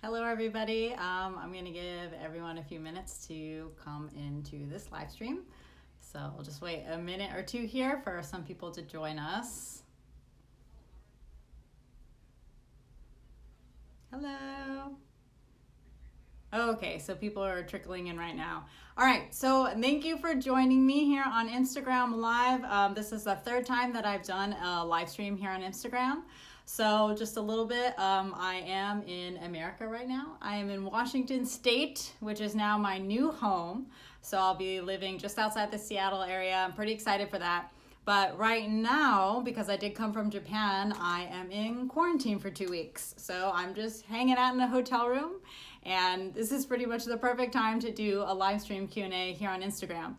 Hello everybody. I'm going to give everyone a few minutes to come into this live stream. So I'll just wait a minute or two here for some people to join us. Hello. Okay, so people are trickling in right now. All right, so thank you for joining me here on Instagram Live. This is the third time that I've done a live stream here on Instagram. So just a little bit, I am in America right now. I am in Washington State, which is now my new home. So I'll be living just outside the Seattle area. I'm pretty excited for that. But right now, because I did come from Japan, I am in quarantine for 2 weeks. So I'm just hanging out in a hotel room. And this is pretty much the perfect time to do a live stream Q&A here on Instagram.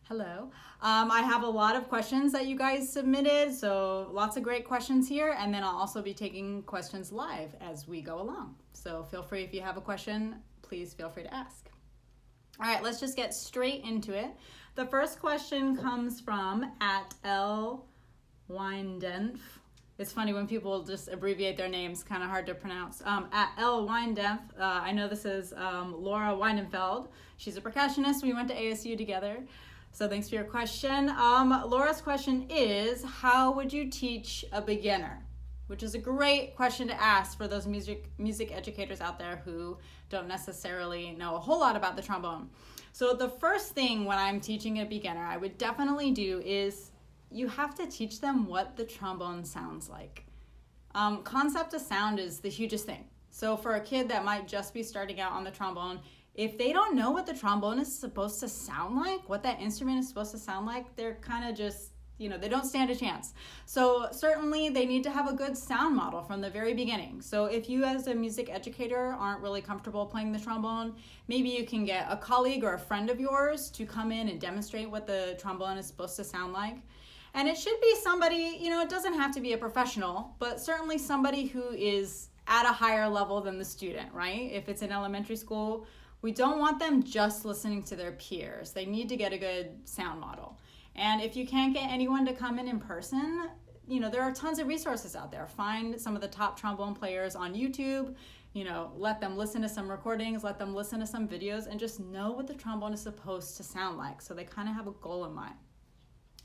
Hello. I have a lot of questions that you guys submitted, so lots of great questions here, and then I'll also be taking questions live as we go along. So feel free, if you have a question, please feel free to ask. All right, let's just get straight into it. The first question comes from @L.Windenf. It's funny when people just abbreviate their names, kind of hard to pronounce. @L.Windenf, I know this is Laura Weidenfeld. She's a percussionist. We went to ASU together. So thanks for your question. Laura's question is, how would you teach a beginner? Which is a great question to ask for those music educators out there who don't necessarily know a whole lot about the trombone. So the first thing when I'm teaching a beginner, I would definitely do is you have to teach them what the trombone sounds like. Concept of sound is the hugest thing. So for a kid that might just be starting out on the trombone, if they don't know what the trombone is supposed to sound like, what that instrument is supposed to sound like, they're kind of just, they don't stand a chance. So certainly they need to have a good sound model from the very beginning. So if you as a music educator aren't really comfortable playing the trombone, maybe you can get a colleague or a friend of yours to come in and demonstrate what the trombone is supposed to sound like. And it should be somebody, it doesn't have to be a professional, but certainly somebody who is at a higher level than the student, right? If it's in elementary school, we don't want them just listening to their peers. They need to get a good sound model. And if you can't get anyone to come in person, there are tons of resources out there. Find some of the top trombone players on YouTube, let them listen to some recordings, let them listen to some videos, and just know what the trombone is supposed to sound like. So they kind of have a goal in mind.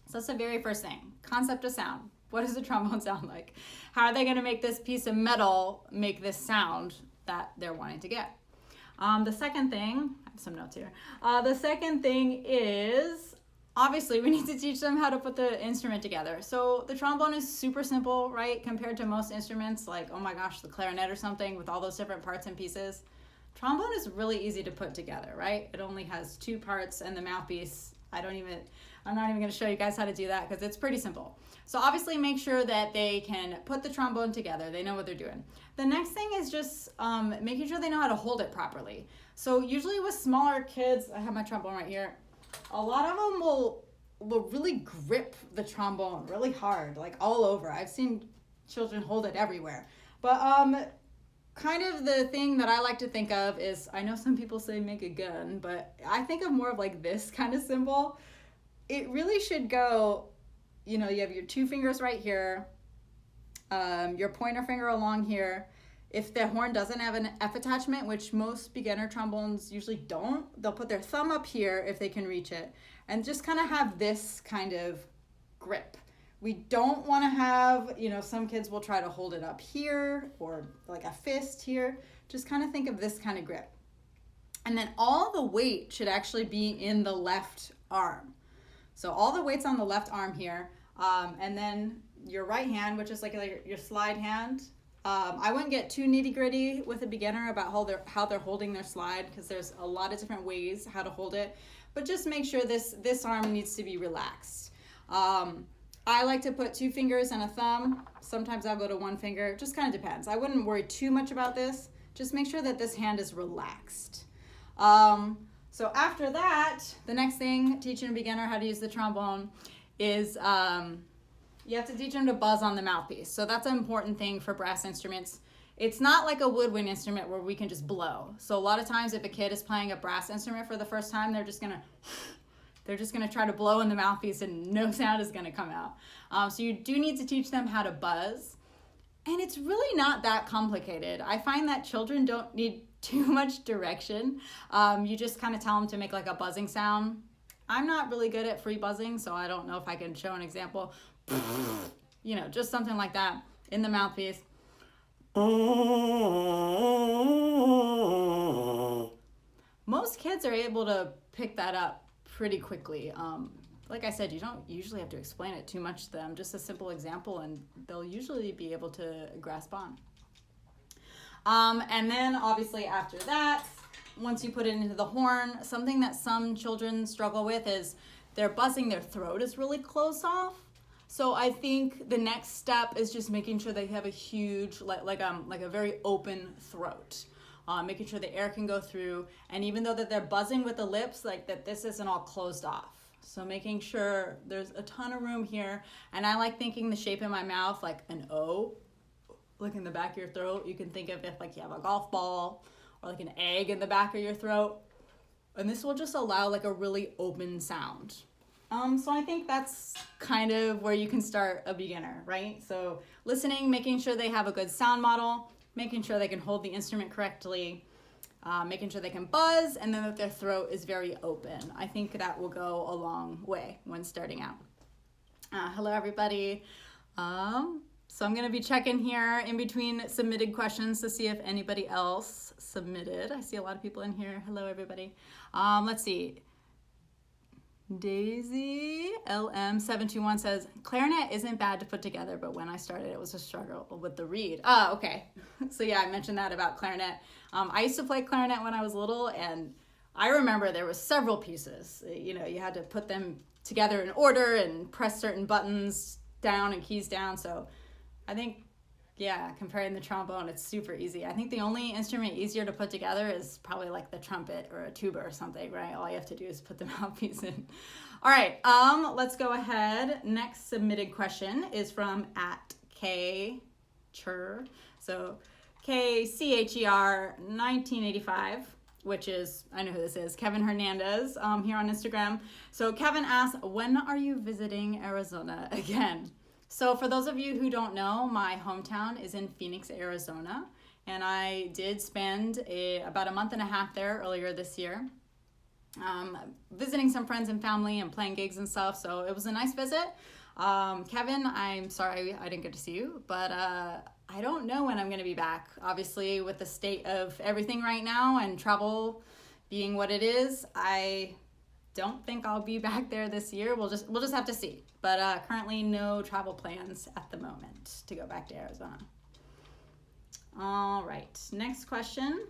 So that's the very first thing, concept of sound. What does the trombone sound like? How are they gonna make this piece of metal make this sound that they're wanting to get? The second thing, I have some notes here. The second thing is, obviously we need to teach them how to put the instrument together. So the trombone is super simple, right? Compared to most instruments like, oh my gosh, the clarinet or something with all those different parts and pieces. Trombone is really easy to put together, right? It only has 2 parts and the mouthpiece. I'm not even gonna show you guys how to do that because it's pretty simple. So obviously make sure that they can put the trombone together. They know what they're doing. The next thing is just making sure they know how to hold it properly. So usually with smaller kids, I have my trombone right here, a lot of them will really grip the trombone really hard, like all over. I've seen children hold it everywhere. But kind of the thing that I like to think of is, I know some people say make a gun, but I think of more of like this kind of symbol. It really should go, you have your 2 fingers right here, your pointer finger along here. If the horn doesn't have an F attachment, which most beginner trombones usually don't, they'll put their thumb up here if they can reach it, and just kind of have this kind of grip. We don't want to have, some kids will try to hold it up here or like a fist here. Just kind of think of this kind of grip. And then all the weight should actually be in the left arm. So all the weight's on the left arm here. And then your right hand, which is like your slide hand. I wouldn't get too nitty gritty with a beginner about how they're holding their slide, because there's a lot of different ways how to hold it. But just make sure this arm needs to be relaxed. I like to put 2 fingers and a thumb. Sometimes I'll go to 1 finger. It just kind of depends. I wouldn't worry too much about this. Just make sure that this hand is relaxed. So after that, the next thing, teaching a beginner how to use the trombone is you have to teach them to buzz on the mouthpiece. So that's an important thing for brass instruments. It's not like a woodwind instrument where we can just blow. So a lot of times if a kid is playing a brass instrument for the first time, they're just gonna try to blow in the mouthpiece and no sound is gonna come out. So you do need to teach them how to buzz. And it's really not that complicated. I find that children don't need too much direction. You just kind of tell them to make like a buzzing sound. I'm not really good at free buzzing, so I don't know if I can show an example. You know, just something like that in the mouthpiece. Most kids are able to pick that up pretty quickly. Like I said, you don't usually have to explain it too much to them. Just a simple example, and they'll usually be able to grasp on. And then obviously after that, once you put it into the horn, something that some children struggle with is they're buzzing, their throat is really closed off. So I think the next step is just making sure they have a huge, like a very open throat. Making sure the air can go through, and even though that they're buzzing with the lips, like that this isn't all closed off. So making sure there's a ton of room here, and I like thinking the shape in my mouth like an O, like in the back of your throat. You can think of it like you have a golf ball or like an egg in the back of your throat, and this will just allow like a really open sound. So I think that's kind of where you can start a beginner, right? So listening, making sure they have a good sound model, making sure they can hold the instrument correctly, making sure they can buzz, and then that their throat is very open. I think that will go a long way when starting out. Hello, everybody. So I'm going to be checking here in between submitted questions to see if anybody else submitted. I see a lot of people in here. Hello, everybody. Let's see. Daisy LM721 says, clarinet isn't bad to put together, but when I started, it was a struggle with the reed. Oh, okay. So yeah, I mentioned that about clarinet. I used to play clarinet when I was little, and I remember there was several pieces. You know, you had to put them together in order and press certain buttons down and keys down. So I think, yeah, comparing the trombone, it's super easy. I think the only instrument easier to put together is probably like the trumpet or a tuba or something, right? All you have to do is put the mouthpiece in. All right, let's go ahead. Next submitted question is from @KCher. So KCHER 1985, which is, I know who this is, Kevin Hernandez here on Instagram. So Kevin asks, when are you visiting Arizona again? So for those of you who don't know, my hometown is in Phoenix, Arizona, and I did spend about a month and a half there earlier this year, visiting some friends and family and playing gigs and stuff, so it was a nice visit. Kevin, I'm sorry I didn't get to see you, but I don't know when I'm going to be back. Obviously, with the state of everything right now and travel being what it is, I don't think I'll be back there this year. We'll just have to see. But currently no travel plans at the moment to go back to Arizona. All right, next question.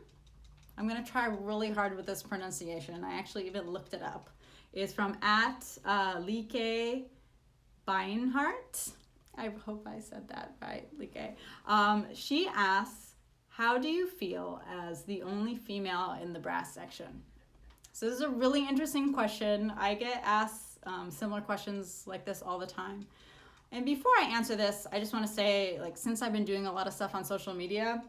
I'm gonna try really hard with this pronunciation. I actually even looked it up. It's from @Like Beinhardt. I hope I said that right, Like. She asks, how do you feel as the only female in the brass section? So this is a really interesting question. I get asked similar questions like this all the time. And before I answer this, I just want to say, like, since I've been doing a lot of stuff on social media,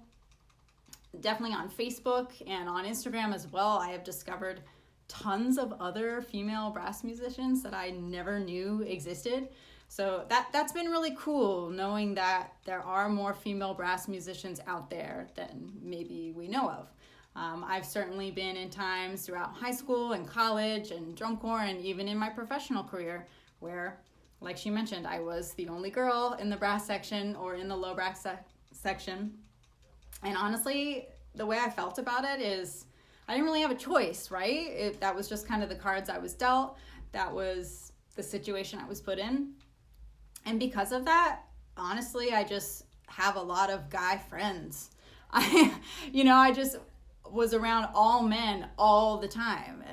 definitely on Facebook and on Instagram as well, I have discovered tons of other female brass musicians that I never knew existed. So that's been really cool, knowing that there are more female brass musicians out there than maybe we know of. I've certainly been in times throughout high school and college and drum corps and even in my professional career where, like she mentioned, I was the only girl in the brass section or in the low brass section. And honestly, the way I felt about it is I didn't really have a choice, right? That was just kind of the cards I was dealt. That was the situation I was put in. And because of that, honestly, I just have a lot of guy friends. I just was around all men all the time.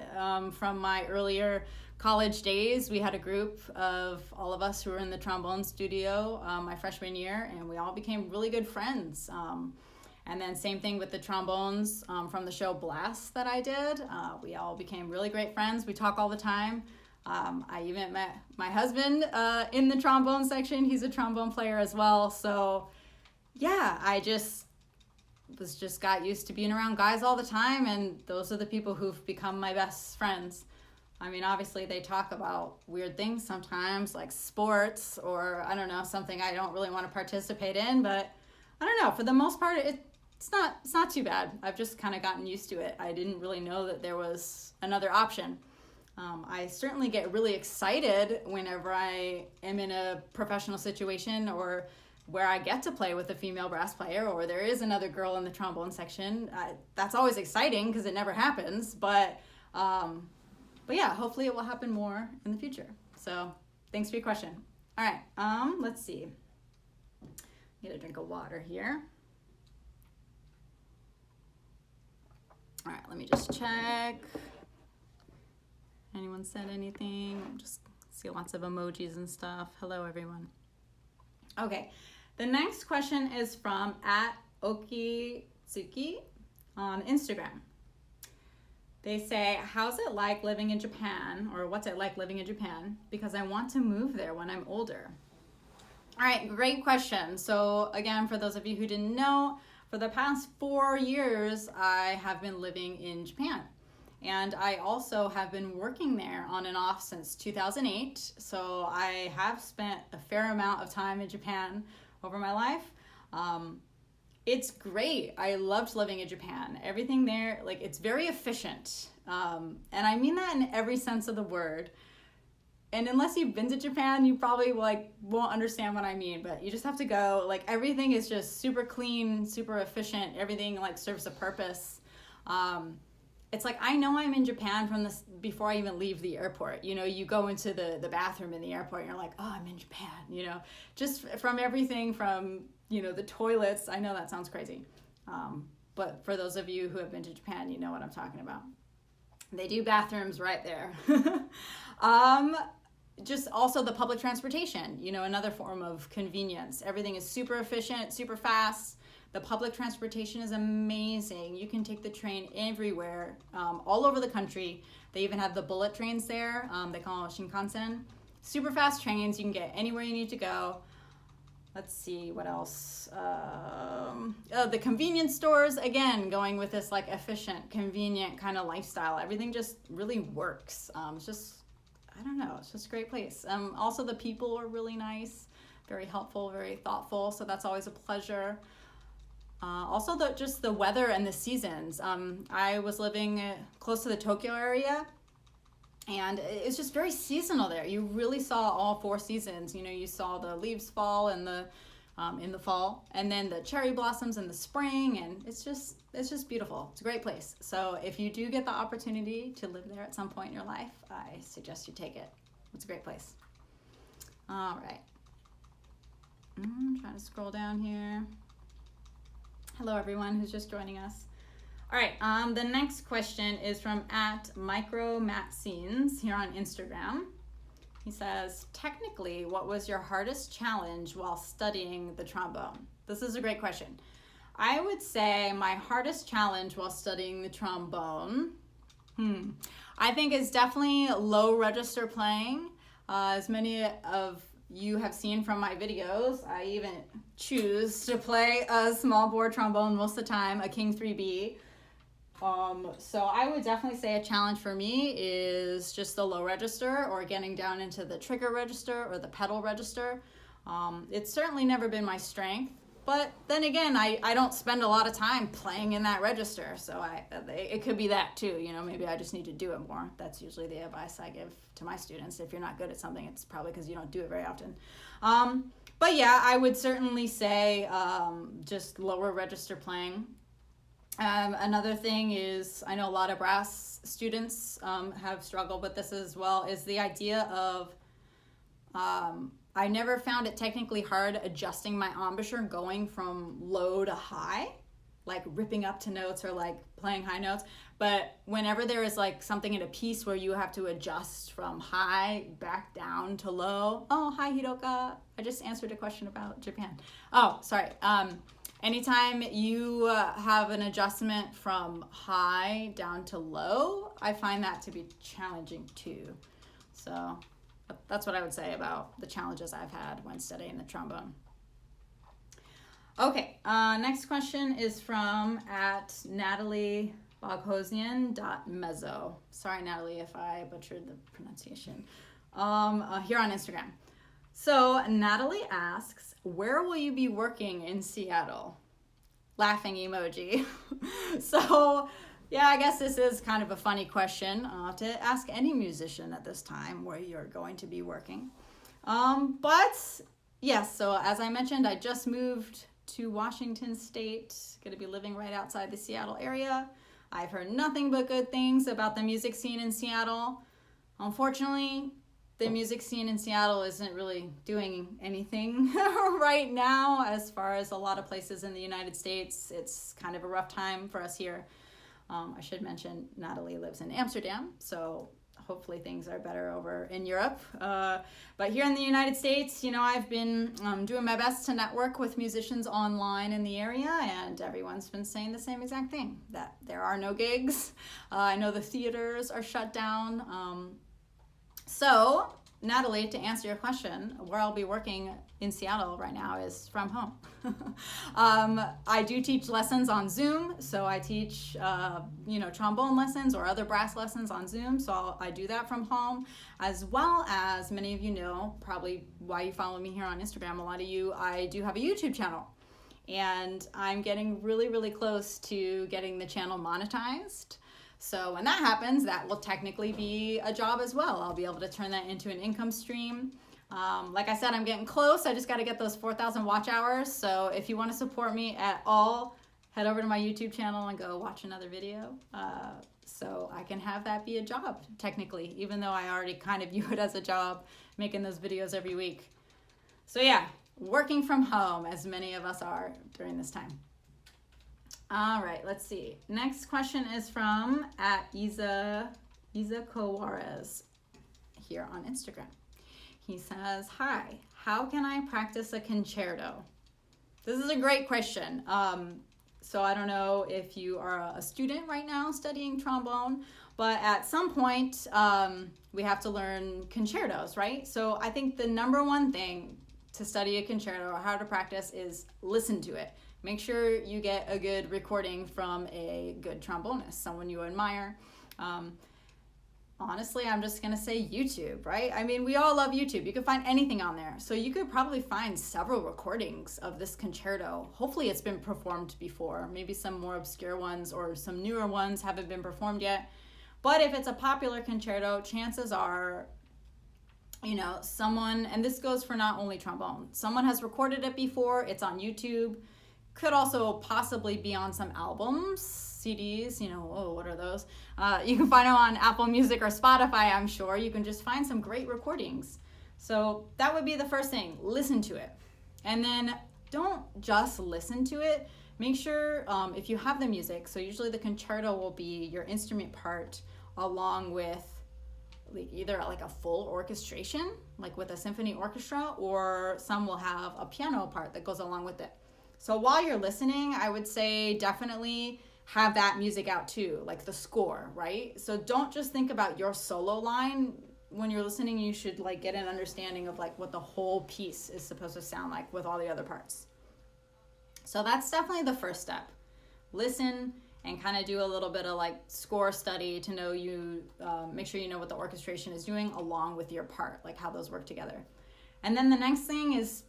From my earlier college days, we had a group of all of us who were in the trombone studio my freshman year, and we all became really good friends. And then same thing with the trombones from the show Blast that I did. We all became really great friends. We talk all the time. I even met my husband in the trombone section. He's a trombone player as well. So yeah, I just got used to being around guys all the time, and those are the people who've become my best friends. I mean, obviously they talk about weird things sometimes, like sports or, I don't know, something I don't really want to participate in, but I don't know, for the most part, it's not too bad. I've just kind of gotten used to it. I didn't really know that there was another option. I certainly get really excited whenever I am in a professional situation or where I get to play with a female brass player or there is another girl in the trombone section. That's always exciting because it never happens. But yeah, hopefully it will happen more in the future. So thanks for your question. All right, let's see. Get a drink of water here. All right, let me just check. Anyone said anything? Just see lots of emojis and stuff. Hello, everyone. Okay, the next question is from @Okitsuki on Instagram. They say, how's it like living in Japan? Or what's it like living in Japan? Because I want to move there when I'm older. All right, great question. So again, for those of you who didn't know, for the past 4 years, I have been living in Japan. And I also have been working there on and off since 2008. So I have spent a fair amount of time in Japan over my life. It's great. I loved living in Japan. Everything there, like, it's very efficient. And I mean that in every sense of the word. And unless you've been to Japan, you probably won't understand what I mean, but you just have to go. Like, everything is just super clean, super efficient. Everything serves a purpose. It's like, I know I'm in Japan from this before I even leave the airport. You go into the bathroom in the airport and you're like, oh, I'm in Japan, just from everything from, the toilets. I know that sounds crazy. But for those of you who have been to Japan, you know what I'm talking about. They do bathrooms right there. Just also the public transportation, another form of convenience. Everything is super efficient, super fast. The public transportation is amazing. You can take the train everywhere, all over the country. They even have the bullet trains there. They call them Shinkansen. Super fast trains. You can get anywhere you need to go. Let's see, what else? The convenience stores, again, going with this efficient, convenient kind of lifestyle. Everything just really works. It's just, I don't know, it's just a great place. Also, the people are really nice, very helpful, very thoughtful. So that's always a pleasure. Also, just the weather and the seasons. I was living close to the Tokyo area, and it's just very seasonal there. You really saw all 4 seasons. You saw the leaves fall in the fall, and then the cherry blossoms in the spring, and it's just beautiful. It's a great place. So if you do get the opportunity to live there at some point in your life, I suggest you take it. It's a great place. All right. I'm trying to scroll down here. Hello, everyone who's just joining us. All right, the next question is from @MicroMatscenes here on Instagram. He says, technically, what was your hardest challenge while studying the trombone? This is a great question. I would say my hardest challenge while studying the trombone, I think is definitely low register playing. As many of you have seen from my videos, I even choose to play a small bore trombone most of the time, a King 3B. So I would definitely say a challenge for me is just the low register or getting down into the trigger register or the pedal register. It's certainly never been my strength, but then again, I don't spend a lot of time playing in that register. So it could be that too, maybe I just need to do it more. That's usually the advice I give to my students. If you're not good at something, it's probably because you don't do it very often. But yeah, I would certainly say just lower register playing. Another thing is, I know a lot of brass students have struggled with this as well, is the idea of, I never found it technically hard adjusting my embouchure going from low to high, like ripping up to notes or playing high notes. But whenever there is something in a piece where you have to adjust from high back down to low. Oh, hi Hiroka. I just answered a question about Japan. Oh, sorry. Anytime you have an adjustment from high down to low, I find that to be challenging too. So that's what I would say about the challenges I've had when studying the trombone. Okay, next question is from @NatalieBoghosian.mezzo. Sorry, Natalie, if I butchered the pronunciation. Here on Instagram. So Natalie asks, where will you be working in Seattle? laughing emoji. So yeah, I guess this is kind of a funny question to ask any musician at this time where you're going to be working. But yes, so as I mentioned, I just moved to Washington State, going to be living right outside the Seattle area. I've heard nothing but good things about the music scene in Seattle. Unfortunately, the music scene in Seattle isn't really doing anything right now. As far as a lot of places in the United States, it's kind of a rough time for us here. I should mention Natalie lives in Amsterdam, so hopefully things are better over in Europe. But here in the United States, I've been doing my best to network with musicians online in the area, and everyone's been saying the same exact thing, that there are no gigs. I know the theaters are shut down. So, Natalie, to answer your question, where I'll be working in Seattle right now is from home. I do teach lessons on Zoom, so I teach, trombone lessons or other brass lessons on Zoom, so I do that from home, as well as many of you know, probably why you follow me here on Instagram, a lot of you, I do have a YouTube channel, and I'm getting really, really close to getting the channel monetized. So when that happens, that will technically be a job as well. I'll be able to turn that into an income stream. Like I said, I'm getting close. I just got to get those 4,000 watch hours. So if you want to support me at all, head over to my YouTube channel and go watch another video. So I can have that be a job, technically, even though I already kind of view it as a job, making those videos every week. So yeah, working from home, as many of us are during this time. All right, let's see. Next question is from Isa Cowarez here on Instagram. He says, "Hi, how can I practice a concerto?" This is a great question. So I don't know if you are a student right now studying trombone, but at some point we have to learn concertos, right? So I think the number one thing to study a concerto or how to practice is listen to it. Make sure you get a good recording from a good trombonist, someone you admire. Honestly, I'm just going to say YouTube, right? I mean, we all love YouTube. You can find anything on there. So you could probably find several recordings of this concerto. Hopefully it's been performed before. Maybe some more obscure ones or some newer ones haven't been performed yet. But if it's a popular concerto, chances are, someone, and this goes for not only trombone, someone has recorded it before, it's on YouTube. Could also possibly be on some albums, CDs, what are those? You can find them on Apple Music or Spotify, I'm sure. You can just find some great recordings. So that would be the first thing, listen to it. And then don't just listen to it. Make sure if you have the music, so usually the concerto will be your instrument part along with either like a full orchestration, like with a symphony orchestra, or some will have a piano part that goes along with it. So while you're listening, I would say definitely have that music out too, like the score, right? So don't just think about your solo line. When you're listening, you should get an understanding of what the whole piece is supposed to sound like with all the other parts. So that's definitely the first step. Listen and kind of do a little bit of score study to know make sure you know what the orchestration is doing along with your part, how those work together. And then the next thing is,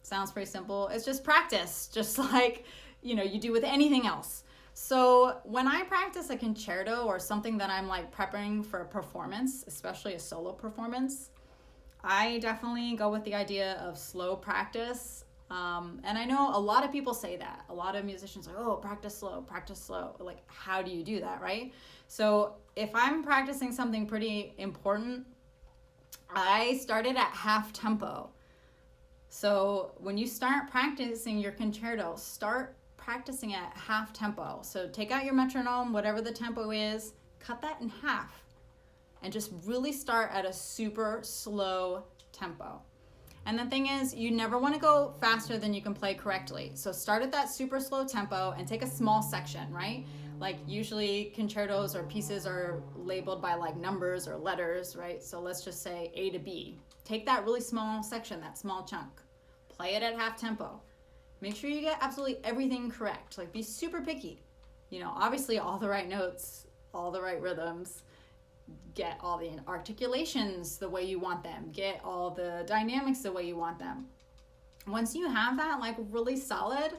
sounds pretty simple, it's just practice, just like you do with anything else. So when I practice a concerto or something that I'm prepping for a performance, especially a solo performance, I definitely go with the idea of slow practice. And I know a lot of people say that. A lot of musicians are oh, practice slow, practice slow. How do you do that, right? So if I'm practicing something pretty important, I started at half tempo. So when you start practicing your concerto, start practicing at half tempo. So take out your metronome, whatever the tempo is, cut that in half, and just really start at a super slow tempo. And the thing is, you never want to go faster than you can play correctly. So start at that super slow tempo and take a small section, right? Usually concertos or pieces are labeled by numbers or letters, right? So let's just say A to B. Take that really small section, that small chunk, play it at half tempo. Make sure you get absolutely everything correct. Be super picky. Obviously all the right notes, all the right rhythms, get all the articulations the way you want them, get all the dynamics the way you want them. Once you have that really solid,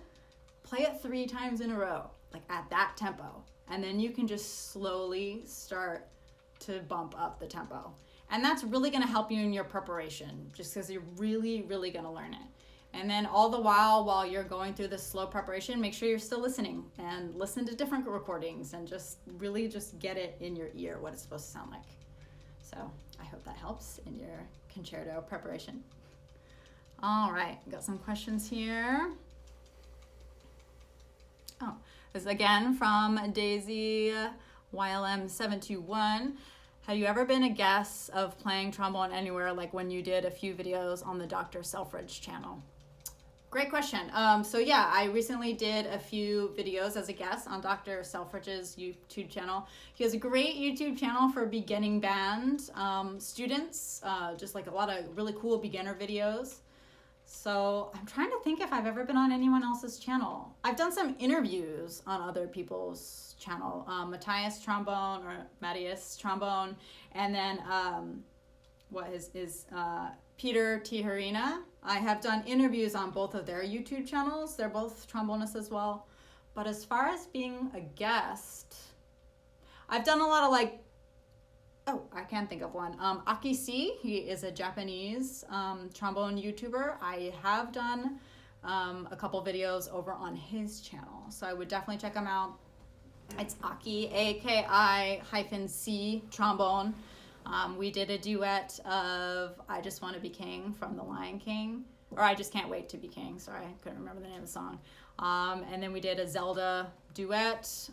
play it 3 times in a row, like at that tempo. And then you can just slowly start to bump up the tempo. And that's really going to help you in your preparation, just because you're really, really going to learn it. And then all the while you're going through this slow preparation, make sure you're still listening and listen to different recordings and just really just get it in your ear, what it's supposed to sound like. So I hope that helps in your concerto preparation. All right, got some questions here. Oh, this is again from Daisy YLM721. Have you ever been a guest of playing trombone anywhere, like when you did a few videos on the Dr. Selfridge channel? Great question. So yeah, I recently did a few videos as a guest on Dr. Selfridge's YouTube channel. He has a great YouTube channel for beginning band students, just like a lot of really cool beginner videos. So I'm trying to think if I've ever been on anyone else's channel. I've done some interviews on other people's channel, Matthias trombone or Matthias trombone, and then Peter Tijerina. I have done interviews on both of their YouTube channels. They're both trombonists as well. But as far as being a guest, I've done a lot of I can't think of one. Aki C, he is a Japanese trombone YouTuber. I have done a couple videos over on his channel. So I would definitely check him out. It's Aki, AKI-C trombone. We did a duet of I Just Want to Be King from The Lion King, or I Just Can't Wait to Be King. Sorry, I couldn't remember the name of the song. And then we did a Zelda duet.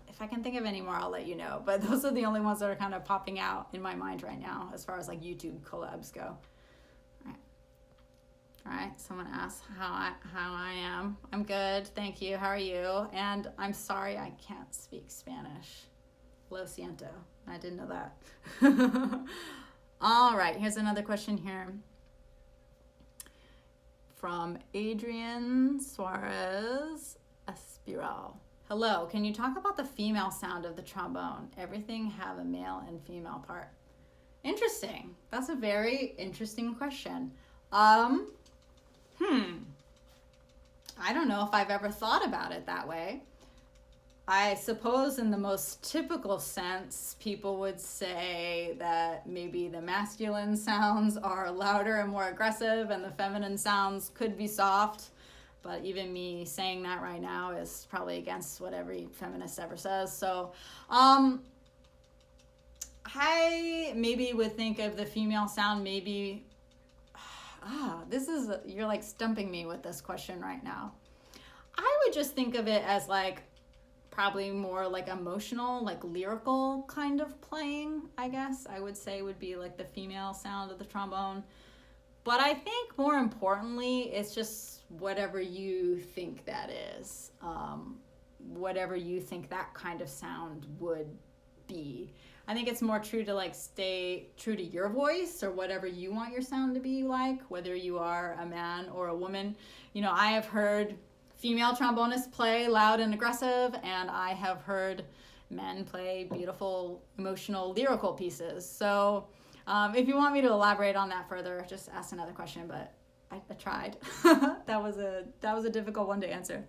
If I can think of any more, I'll let you know. But those are the only ones that are kind of popping out in my mind right now as far as like YouTube collabs go. All right, someone asked how I am. I'm good, thank you. How are you? And I'm sorry I can't speak Spanish. Lo siento. I didn't know that. All right, here's another question here from Adrian Suarez Espiral. Hello, can you talk about the female sound of the trombone? Everything have a male and female part. Interesting. That's a very interesting question. I don't know if I've ever thought about it that way. I suppose in the most typical sense, people would say that maybe the masculine sounds are louder and more aggressive and the feminine sounds could be soft. But even me saying that right now is probably against what every feminist ever says. So I maybe would think of the female sound maybe, you're like stumping me with this question right now. I would just think of it as like probably more like emotional, like lyrical kind of playing, I guess I would say would be like the female sound of the trombone. But I think more importantly, it's just whatever you think that is, whatever you think that kind of sound would be. I think it's more true to like stay true to your voice or whatever you want your sound to be like, whether you are a man or a woman. You know, I have heard female trombonists play loud and aggressive, and I have heard men play beautiful, emotional, lyrical pieces. So if you want me to elaborate on that further, just ask another question, but I tried. That was a difficult one to answer.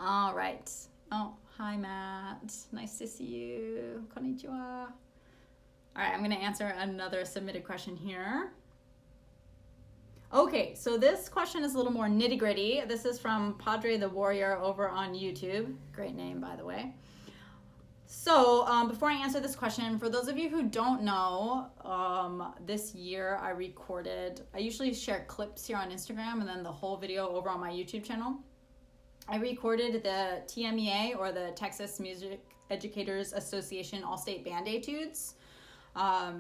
All right. Oh, hi, Matt. Nice to see you. Konnichiwa. All right, I'm going to answer another submitted question here. Okay, so this question is a little more nitty-gritty. This is from Padre the Warrior over on YouTube. Great name, by the way. So before I answer this question, for those of you who don't know, this year I usually share clips here on Instagram and then the whole video over on my YouTube channel. I recorded the TMEA, or the Texas Music Educators Association All-State Band Etudes,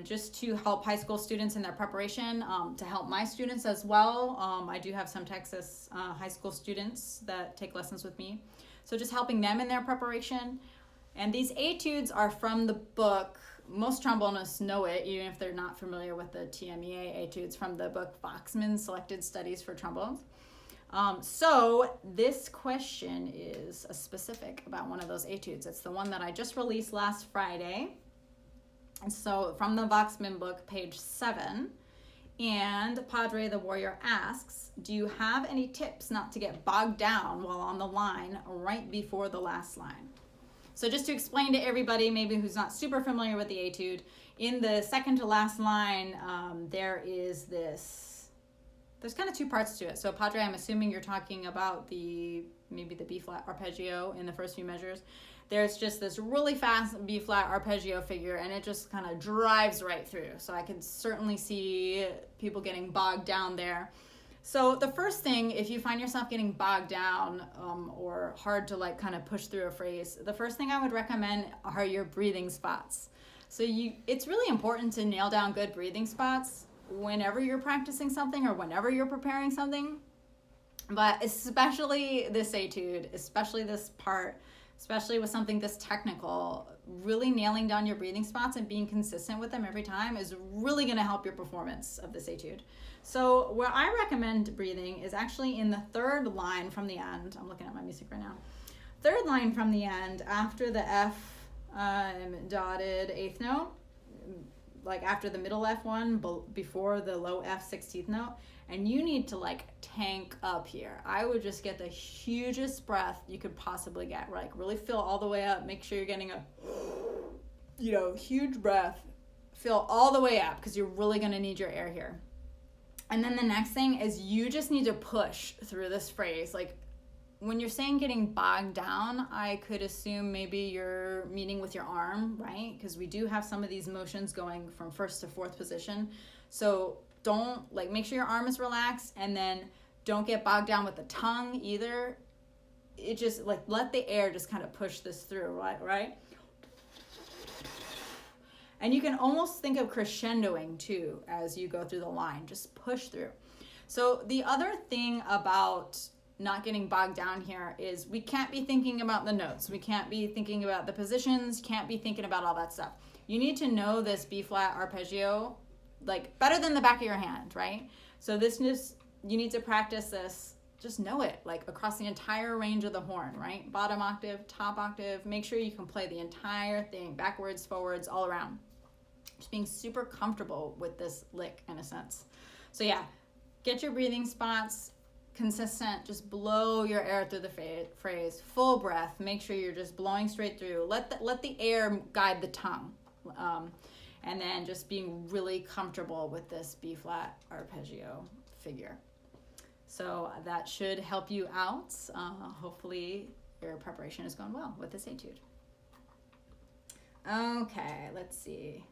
just to help high school students in their preparation, to help my students as well. I do have some Texas high school students that take lessons with me. So just helping them in their preparation. And these etudes are from the book, most trombonists know it, even if they're not familiar with the TMEA Etudes, from the book Voxman Selected Studies for Trombones. So this question is specific about one of those etudes. It's the one that I just released last Friday. And so from the Voxman book, page 7, And Padre the Warrior asks, do you have any tips not to get bogged down while on the line right before the last line? So just to explain to everybody, maybe who's not super familiar with the etude, in the second to last line, there's kind of two parts to it. So Padre, I'm assuming you're talking about maybe the B flat arpeggio in the first few measures. There's just this really fast B flat arpeggio figure, and it just kind of drives right through. So I can certainly see people getting bogged down there. So the first thing, if you find yourself getting bogged down or hard to like kind of push through a phrase, the first thing I would recommend are your breathing spots. So it's really important to nail down good breathing spots whenever you're practicing something or whenever you're preparing something. But especially this etude, especially this part, especially with something this technical, really nailing down your breathing spots and being consistent with them every time is really going to help your performance of this etude. So where I recommend breathing is actually in the third line from the end. I'm looking at my music right now. Third line from the end, after the F dotted eighth note, like after the middle F one, before the low F 16th note, and you need to like tank up here. I would just get the hugest breath you could possibly get, like really fill all the way up. Make sure you're getting a, huge breath. Fill all the way up because you're really gonna need your air here. And then the next thing is you just need to push through this phrase. Like when you're saying getting bogged down, I could assume maybe you're meeting with your arm, right? Because we do have some of these motions going from first to fourth position. So make sure your arm is relaxed, and then don't get bogged down with the tongue either. It just let the air just kind of push this through, right? And you can almost think of crescendoing too as you go through the line, just push through. So the other thing about not getting bogged down here is we can't be thinking about the notes. We can't be thinking about the positions, can't be thinking about all that stuff. You need to know this B flat arpeggio like better than the back of your hand, right? So you need to practice this, just know it like across the entire range of the horn, right? Bottom octave, top octave, make sure you can play the entire thing, backwards, forwards, all around. Just being super comfortable with this lick in a sense. So yeah, get your breathing spots consistent, just blow your air through the phrase, full breath, make sure you're just blowing straight through, let the air guide the tongue. And then just being really comfortable with this B flat arpeggio figure. So that should help you out. Hopefully your preparation is going well with this etude. Okay, let's see.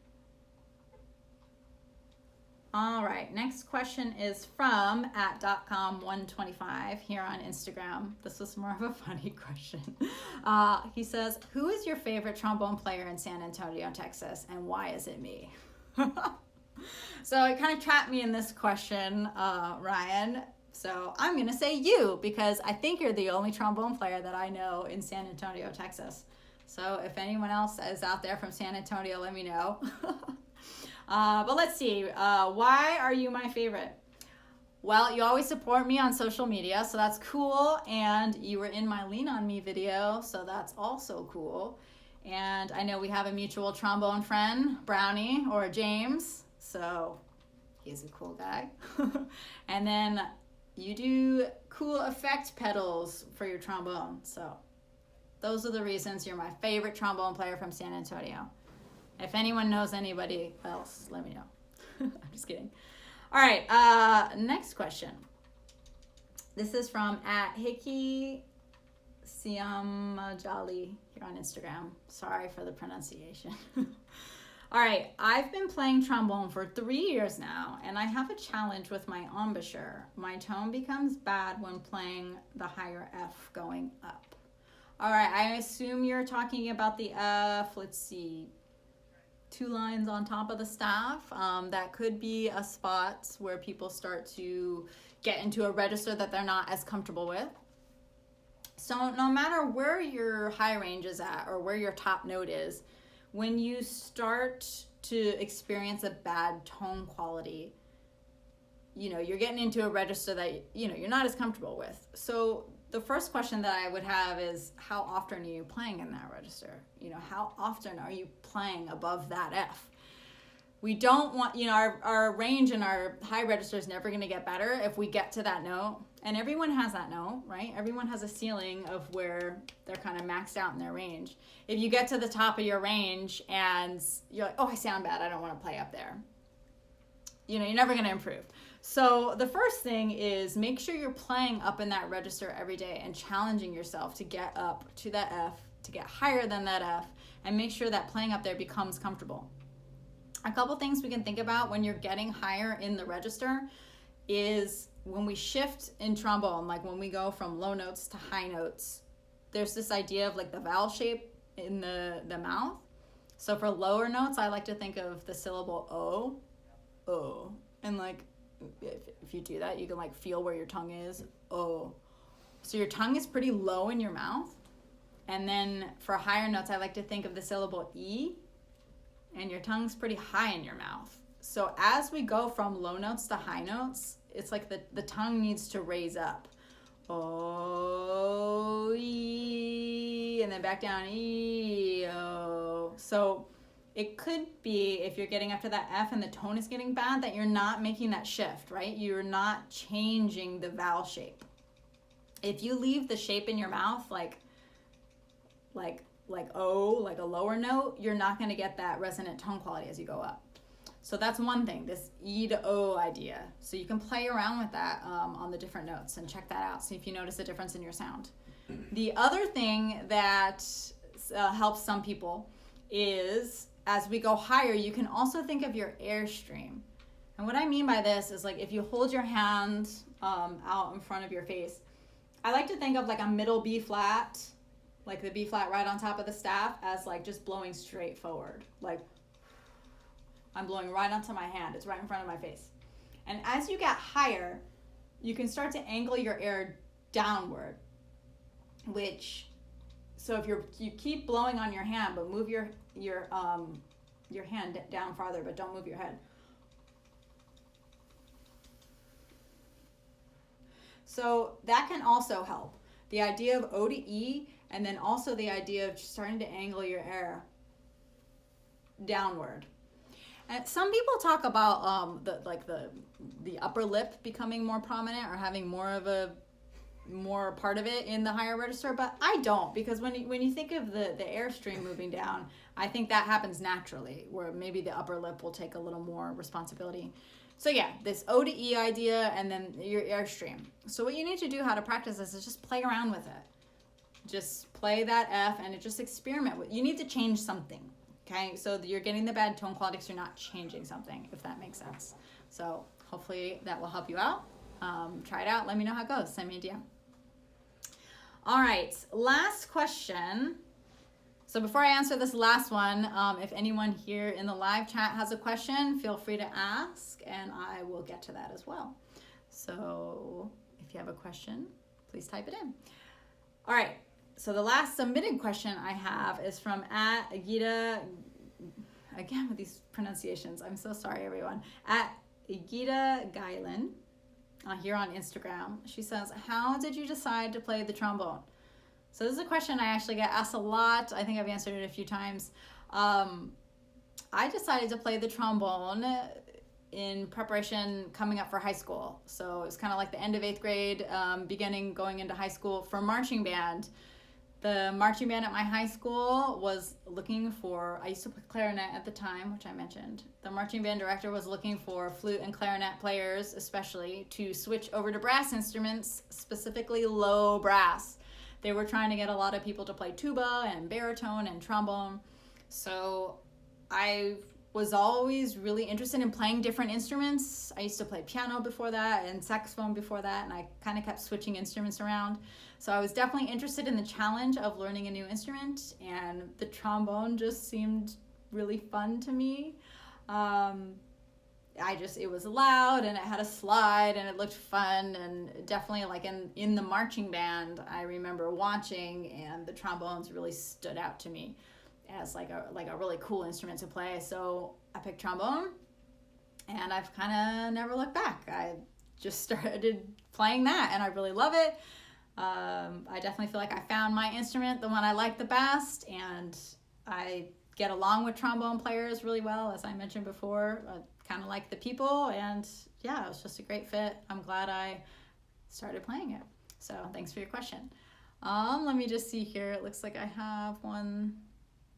All right, next question is from @.com125 here on Instagram. This was more of a funny question. He says, who is your favorite trombone player in San Antonio, Texas, and why is it me? So it kind of trapped me in this question, Ryan. So I'm going to say you, because I think you're the only trombone player that I know in San Antonio, Texas. So if anyone else is out there from San Antonio, let me know. But let's see, why are you my favorite? Well, you always support me on social media, so that's cool. And you were in my Lean On Me video, so that's also cool. And I know we have a mutual trombone friend, Brownie, or James, so he's a cool guy. And then you do cool effect pedals for your trombone. So those are the reasons you're my favorite trombone player from San Antonio. If anyone knows anybody else, let me know. I'm just kidding. All right, next question. This is from @Hickey Siamajali here on Instagram. Sorry for the pronunciation. All right, I've been playing trombone for 3 years now, and I have a challenge with my embouchure. My tone becomes bad when playing the higher F going up. All right, I assume you're talking about the F, let's see, 2 lines on top of the staff. That could be a spot where people start to get into a register that they're not as comfortable with. So no matter where your high range is at or where your top note is, when you start to experience a bad tone quality, you're getting into a register that, you're not as comfortable with. So the first question that I would have is, how often are you playing in that register? How often are you playing above that F? We don't want, our range and our high register is never going to get better if we get to that note. And everyone has that note, right? Everyone has a ceiling of where they're kind of maxed out in their range. If you get to the top of your range and you're like, oh, I sound bad, I don't want to play up there, you're never going to improve. So the first thing is make sure you're playing up in that register every day and challenging yourself to get up to that F, to get higher than that F, and make sure that playing up there becomes comfortable. A couple things we can think about when you're getting higher in the register is when we shift in trombone, like when we go from low notes to high notes, there's this idea of like the vowel shape in the mouth. So for lower notes, I like to think of the syllable O, O. And like, if you do that, you can like feel where your tongue is, O. So your tongue is pretty low in your mouth. And then for higher notes, I like to think of the syllable E, and your tongue's pretty high in your mouth. So as we go from low notes to high notes, it's like the tongue needs to raise up. O, E, and then back down, E, O. So it could be, if you're getting up to that F and the tone is getting bad, that you're not making that shift, right? You're not changing the vowel shape. If you leave the shape in your mouth like O, like a lower note, you're not going to get that resonant tone quality as you go up. So that's one thing, this E to O idea. So you can play around with that on the different notes and check that out. See if you notice a difference in your sound. The other thing that helps some people is as we go higher, you can also think of your airstream. And what I mean by this is like if you hold your hand out in front of your face, I like to think of like a middle B flat, like the B flat right on top of the staff, as like just blowing straight forward. Like I'm blowing right onto my hand. It's right in front of my face. And as you get higher, you can start to angle your air downward, so if you keep blowing on your hand, but move your hand down farther, but don't move your head. So that can also help. The idea of O to E, and then also the idea of starting to angle your air downward. And some people talk about the upper lip becoming more prominent or having more part of it in the higher register, but I don't, because when you think of the airstream moving down, I think that happens naturally, where maybe the upper lip will take a little more responsibility. So yeah, this O to E idea and then your airstream. So what you need to do, how to practice this, is just play around with it. Just play that F and just experiment with. You need to change something. Okay, so you're getting the bad tone quality because you're not changing something, if that makes sense. So hopefully that will help you out. Try it out. Let me know how it goes. Send me a DM. All right, last question. So before I answer this last one, if anyone here in the live chat has a question, feel free to ask, and I will get to that as well. So if you have a question, please type it in. All right. So the last submitted question I have is from @Agita, again with these pronunciations, I'm so sorry everyone, @Agita Gailan here on Instagram. She says, how did you decide to play the trombone? So this is a question I actually get asked a lot. I think I've answered it a few times. I decided to play the trombone in preparation coming up for high school. So it's kind of like the end of 8th grade, going into high school for marching band. The marching band at my high school was looking for, I used to play clarinet at the time, which I mentioned. The marching band director was looking for flute and clarinet players, especially, to switch over to brass instruments, specifically low brass. They were trying to get a lot of people to play tuba and baritone and trombone. So I was always really interested in playing different instruments. I used to play piano before that and saxophone before that, and I kind of kept switching instruments around. So I was definitely interested in the challenge of learning a new instrument, and the trombone just seemed really fun to me. It was loud and it had a slide and it looked fun, and definitely like in the marching band, I remember watching, and the trombones really stood out to me as like a really cool instrument to play. So I picked trombone, and I've kind of never looked back. I just started playing that, and I really love it. I definitely feel like I found my instrument, the one I like the best, and I get along with trombone players really well, as I mentioned before. Kind of like the people, and yeah, it was just a great fit. I'm glad I started playing it. So thanks for your question. Let me just see here. It looks like I have one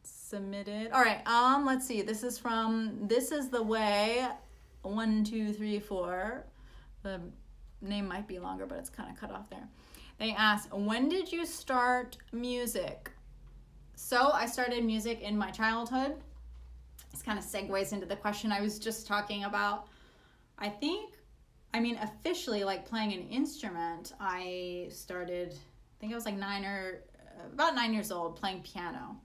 submitted. All right, let's see. This is the way 1, 2, 3, 4. The name might be longer, but it's kind of cut off there. They asked, when did you start music? So I started music in my childhood. This kind of segues into the question I was just talking about. Officially, like playing an instrument, I started, I think I was like about 9 years old, playing piano.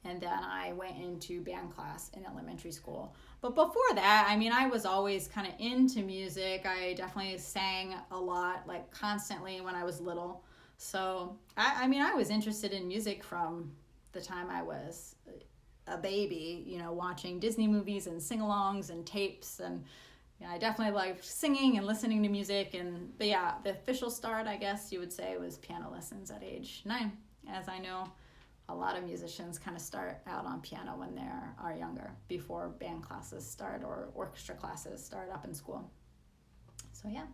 And then I went into band class in elementary school. But before that, I was always kind of into music. I definitely sang a lot, like constantly when I was little. So, I was interested in music from the time I was a baby, watching Disney movies and sing-alongs and tapes. And I definitely liked singing and listening to music. But yeah, the official start, I guess you would say, was piano lessons at age 9, as I know a lot of musicians kind of start out on piano when they are younger, before band classes start or orchestra classes start up in school. So yeah.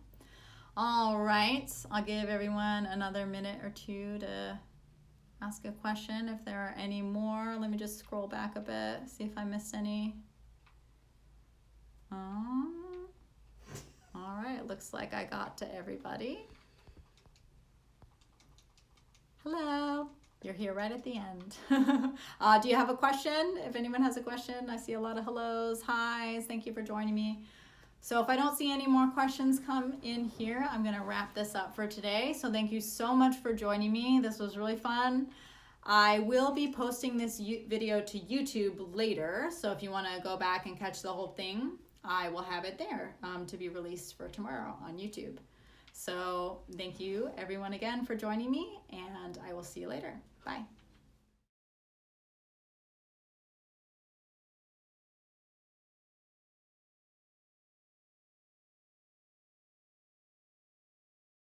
All right, I'll give everyone another minute or two to ask a question if there are any more. Let me just scroll back a bit, see if I missed any. All right, it looks like I got to everybody. Hello. You're here right at the end. Do you have a question? If anyone has a question, I see a lot of hellos, hi's. Thank you for joining me. So if I don't see any more questions come in here, I'm going to wrap this up for today. So thank you so much for joining me. This was really fun. I will be posting this video to YouTube later. So if you want to go back and catch the whole thing, I will have it there to be released for tomorrow on YouTube. So thank you everyone again for joining me, and I will see you later. Bye.